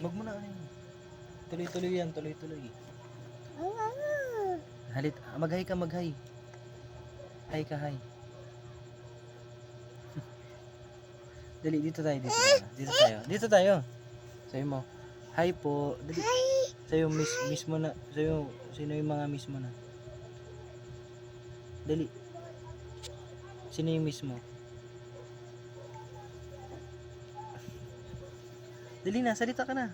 Wag mo na ano yun. Tuloy-tuloy yan, tuloy-tuloy. Halit, mag-hi ka, mag-hi. Hi ka, hi. Dali, dito tayo, dito tayo. Dito tayo, dito tayo. Sabi mo, hi po. Dali. Sa'yo, miss mo na. Sa'yo, sino yung mga miss mo na? Dali. Sino yung miss mo? Dali na, salita ka na.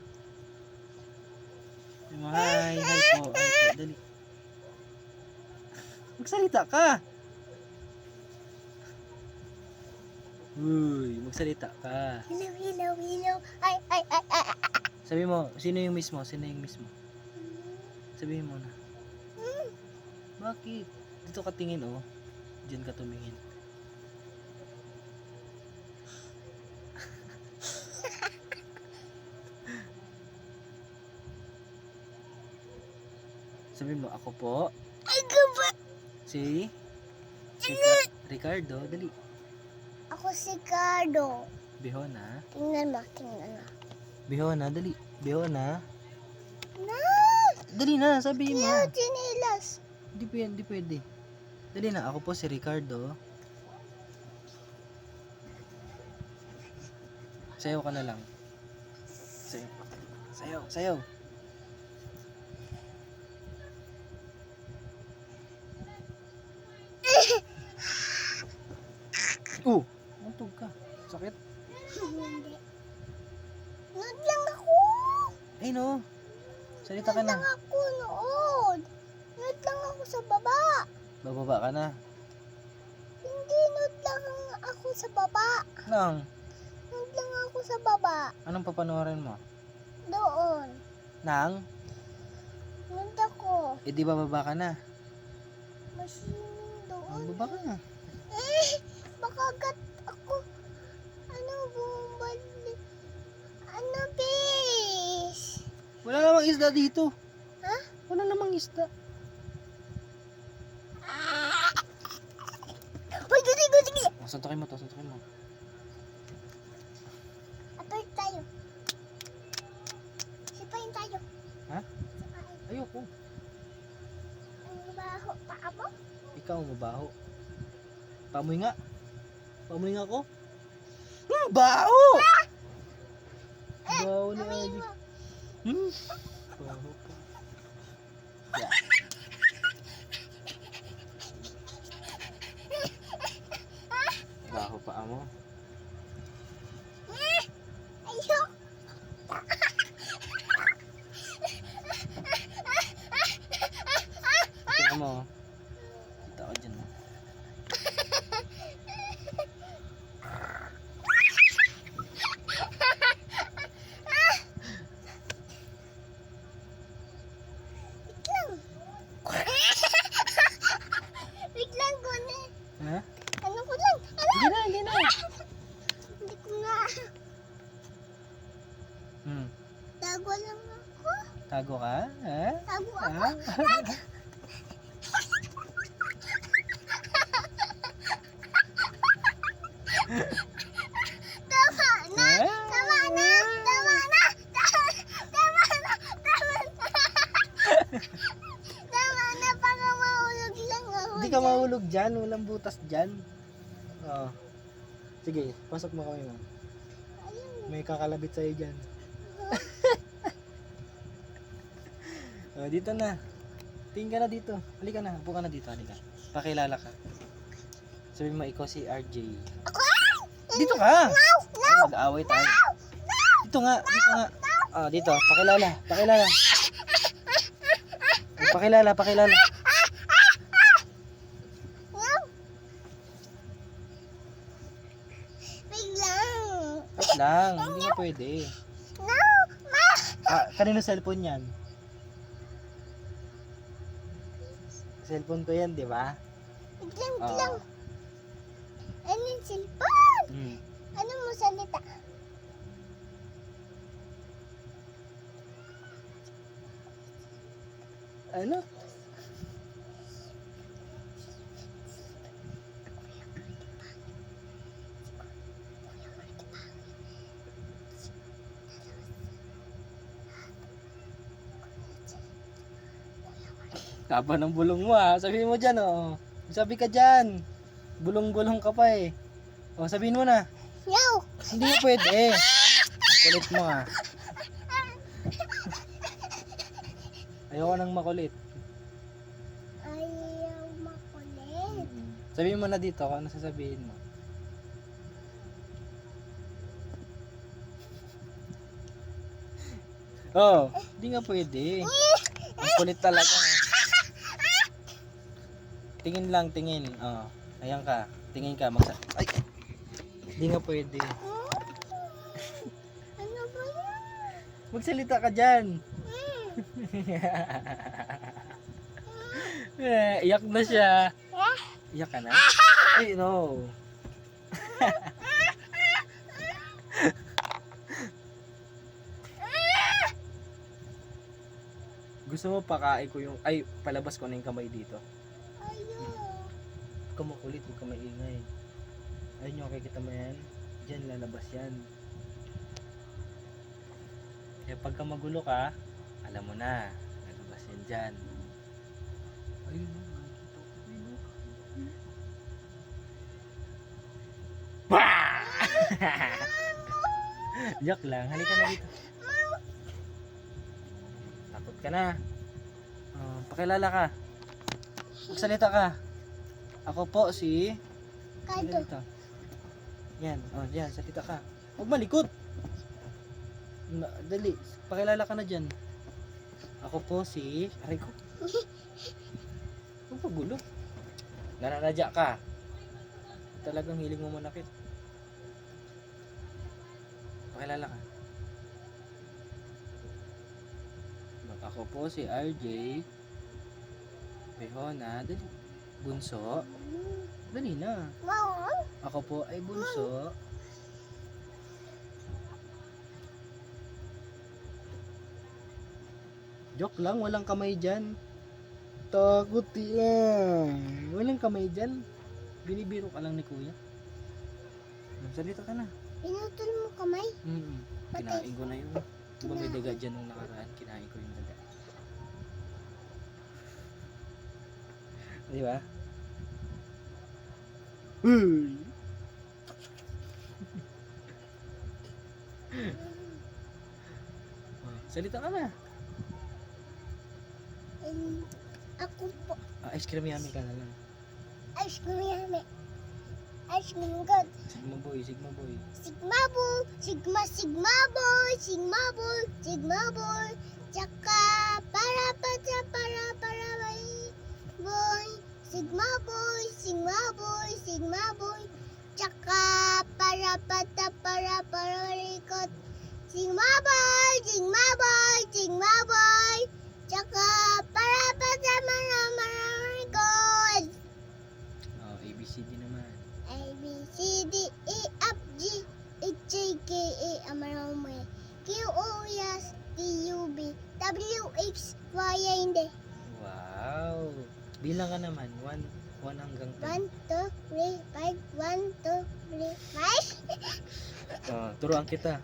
Sabi mo, hi po, dali. Magsalita ka. Uy, magsalita ka. Hello, hello, hello. Ay. Sabi mo, sino yung miss mo? Sino yung miss mo? Sabihin mo na. Bakit? Dito ka tingin, oh. Diyan ka tumingin. Sabihin mo, ako po. Si Ricardo, dali. Ako si Cardo. Bihona. Tingnan mo, tingnan mo. Bihona, dali. Bihona. Na! Dali na, sabihin mo. Yung chinilas. Hindi pwede. Dali na, ako po si Ricardo. Sayaw ka na lang. Sayaw. Antog ka. Sakit? Hindi. Nood lang ako. Ay no. Salita ka Nood lang na. ako nood. Nood lang ako sa baba. Bababa ka na. Hindi, nood lang ako sa baba. Nang, Nood lang ako sa baba. anong papanoorin mo? Doon. Nang, Nood ako. di bababa ka na. Masining doon. Bababa ka na. Makagat ako. Ano, bumabali. Ano, bis? Wala namang isda dito. Ha? Wala namang isda. Uy, sige. Suntukin mo to. Apart tayo. Sipain tayo. Ha? Sipain. Ayoko. Ang baho pa mo? Ikaw mabaho. Pamoy nga. Pamoy nga ako. Baho! Baho ni Amoy Agi. mo. Baho pa. Yeah. Baho pa mo. Ayok. Tingnan mo. Kita ko dyan. Wait lang, Gone. Ha? Ano ko lang? Hindi na. Hindi ko nga. Tago lang ako. Tago ka? Ha? Tago ako. Ha? Tama na. Ha? Tama na. Tama na. Tama na. Tama na. Para mahulog lang ako. Hindi ka mahulog dyan. Walang butas dyan. Oo. Sige, pasok mo kami mo. Ayun. May kakalabit sa'yo dyan. Dito na. Tingin ka na dito. Halika na. Upo ka na dito. Halika. Pakilala ka. Sabi mo, ikaw si RJ. Ako? Dito ka! No. Mag-aaway tayo. Dito nga. Dito. Pakilala. Pakilala. No. Wait lang. Wait lang. Hindi nga pwede. No. Ma. Kanino cellphone yan? Cellphone ko yan, di ba? Wait lang. Oo. Ano yung cellphone? Hmm. Ano mo salita? Ano? Taba ng bulong mo ah. Sabihin mo dyan oh. Sabi ka dyan. Bulong-bulong ka pa eh. O sabihin mo na. No! Hindi pwede. Ang kulit mo ah. Ayoko nang makulit. Ayaw makulit. Sabihin mo na dito kung ano sasabihin mo. Oh, hindi nga pwede. Ang kulit talaga. Tingin lang, tingin. Oh, ayan ka. Tingin ka. Ay! Hindi nga pwede. Ano ba yan? Magsalita ka dyan. Iyak na siya. Iyak ka na? Ay, no. Gusto mo pakain ko yung... Ay, palabas ko na yung kamay dito. Ayaw. Huwag ka makulit, huwag ka maingay. Ayun yung makikita mo yan. Diyan lalabas yan. Kaya pagka magulo ka, alam mo na. Lalabas yan dyan. Ayun o. Joke lang. Halika na dito. Takot ka na. Pakilala ka. Magsalita ka. Ako po si... Kado. Dito. Yan. Diyan. Salita ka. Huwag malikot. Dali. Pakilala ka na dyan. Ako po si... Aray ko. Huwag pagulo. Nananadya ka. Talagang hiling mo manakit. Pakilala ka. Ako po si RJ Behona. Dali. Bunso. Dali na. Wow. Ako po ay bunso. Joke lang, walang kamay dyan. Takot yan. Walang kamay dyan. Binibiro ka lang ni kuya. Salita ka na. Pinutol mo kamay? Kinain ko na yun. Diba may daga dyan nung nakaraan? Kinain ko yung daga. Di ba? Salita ka na. Ako po. Ice cream yummy ka na lang. Ice cream yummy. Ice cream good. Sigma boy, Sigma boy. Sigma boy. Sigma boy. Sigma boy. Sigma boy. Tsaka para boy. Sigma boy. Sigma boy. Sigma boy. Tsaka para ikot. Sigma boy. Sigma boy. Sigma boy. Tsaka para ikot. ABCD naman. A, B, C, D, E, F, G, H, I, K, L, M, N, O, P, Q, R, S, T, U, V, W, X, Y, hindi. Wow. Bilang ka naman. 1 hanggang 10. 1, 2, 3, 5. 1, 2, 3, 5. Turuan kita.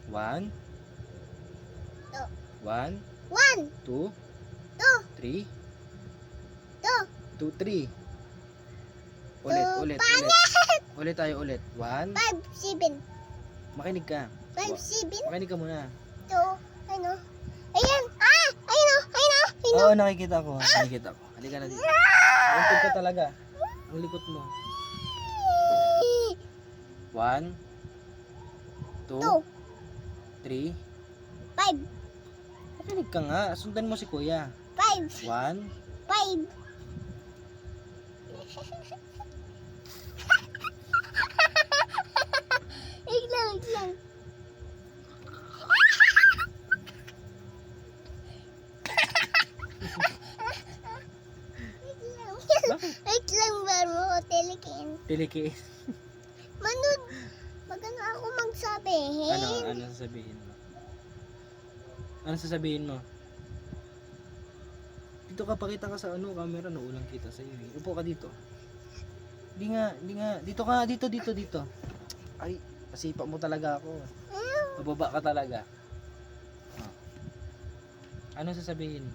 1 1 1, 2 3 2, 2 3 Ulit. Ulit tayo ulit. 1. 5, 7. Makinig ka. 5, 7, Makinig ka muna. 2, ano? Ayan! Ayun! Oo, nakikita ko. Halika na dito. Untog ka talaga. Ang likot mo. 1 2 2, 3 5, Makinig ka nga. Sundan mo si kuya. 5, 1 5. Wait lang. Bakit? Wait lang, baro ko tilikin. Tiliki. Manood, magano ako magsabihin? Ano sasabihin mo? Ano sasabihin mo? Dito ka, pakita ka sa camera, ulang kita sa iyo. Upo ka dito. Di nga. Dito ka, dito. Ay, pasipa mo talaga ako. Mababa ka talaga. Ano sasabihin?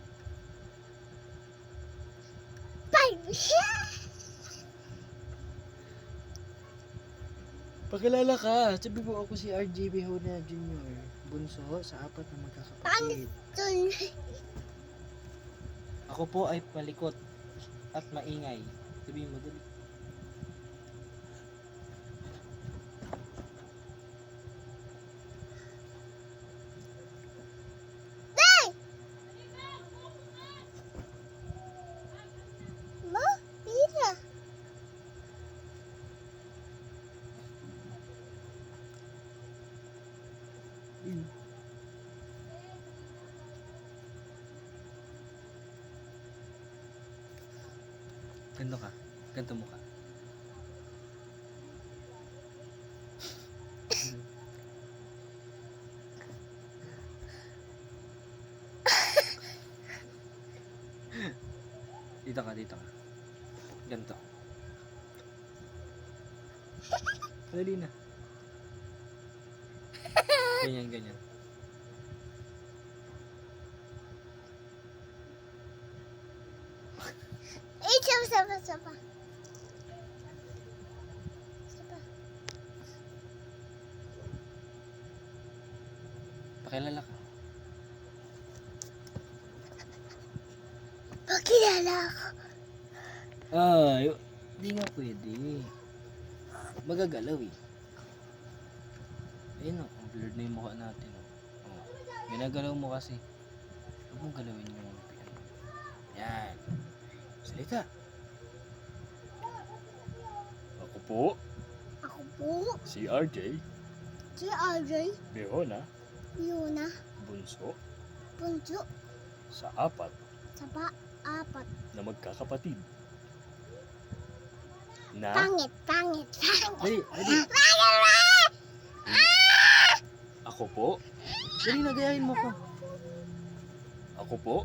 Pakilala ka. Sabi mo ako si RJ Behona Jr. Bunso sa 4 na magkakapatid. Ako po ay malikot at maingay. Sabihin mo dali. Ma, pira. Yun. Ganto ka. Ganto mo ka. Dito ka, dito ka. Ganto. Dali na. Ganyan, ganyan. Sapa. Sapa. Pakilala ka. Pakilala ako. Ay, hindi nga pwede. Magagalaw eh. Ayun o, ang blurred na yung mukha natin. Oh. Ginagalaw mo kasi. Huwag mong galawin yung piano. Yan. Salita. Ako po, Ako po, si RJ si RJ, Behona Yuna, Bunso Punso, sa 4 Sapa, 4. na magkakapatid. Na Pangit. Dali, dali. ako po, Dali, nagayahin mo ko. ako po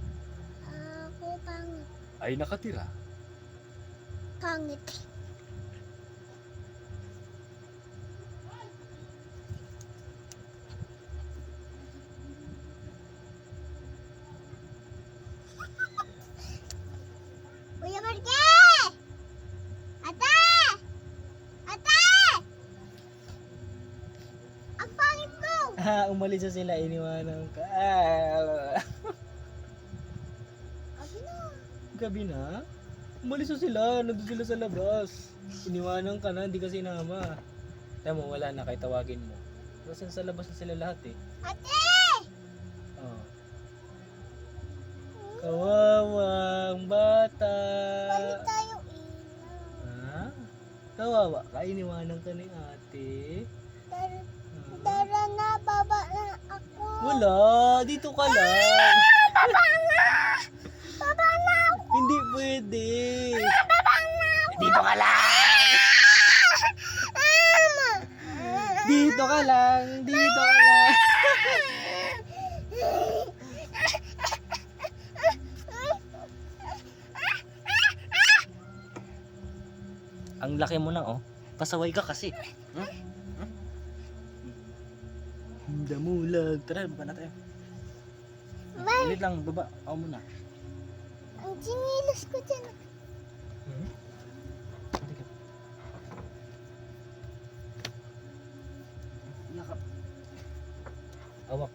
Ako pangit. ay nakatira Pangit. Kuya Marke! Ate! Ate! Ang pangit ko! Umalis na sila, iniwanan ka. Abi na. Gabi na? Umalis na sila, nandun sila sa labas. Iniwanan ka na, hindi ka sinama. Tama mo, wala na, kahit tawagin mo. Kasi sa labas na sila lahat eh. Ate! Oh. Kawawang bata. Balik tayo ilaw. Ha? Kawawa ka, iniwanan ka ni ate. Dar- Ha? Dara na, baba na ako. Wala, dito ka lang. Baba na! Baba na ako! Hindi pwede. Baba na ako! Dito ka lang. Mama! Dito ka lang. Dito ka lang. Ang laki mo na oh. Pasaway ka kasi. Damulag. Tara, baba na tayo. Bye. Ulit lang, baba. Ako muna. Ang sinilas ko dyan. Halika. Yakap. Awak.